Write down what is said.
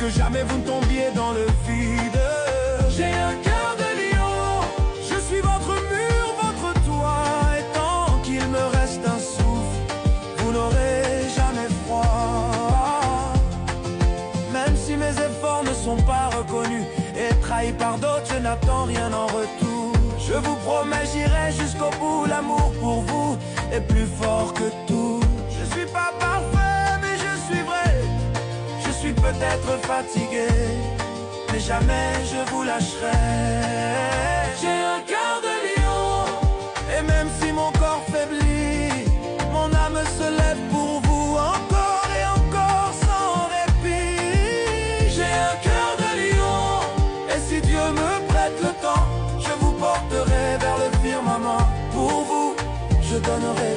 que jamais vous ne tombiez dans le vide. J'ai un cœur de lion, je suis votre mur, votre toit, et tant qu'il me reste un souffle, vous n'aurez jamais froid. Même si mes efforts ne sont pas reconnus et trahis par d'autres, je n'attends rien en retour. Je vous promets, j'irai jusqu'au bout, l'amour pour vous est plus fort que tout. Je suis pas parfait, mais je suis vrai. Je suis peut-être fatigué, mais jamais je vous lâcherai. J'ai un cœur de lion, et même si mon corps faiblit, mon âme se lève pour vous encore et encore sans répit. J'ai un cœur de lion, et si Dieu me prête le temps, je vous porterai vers le firmament. Pour vous, je donnerai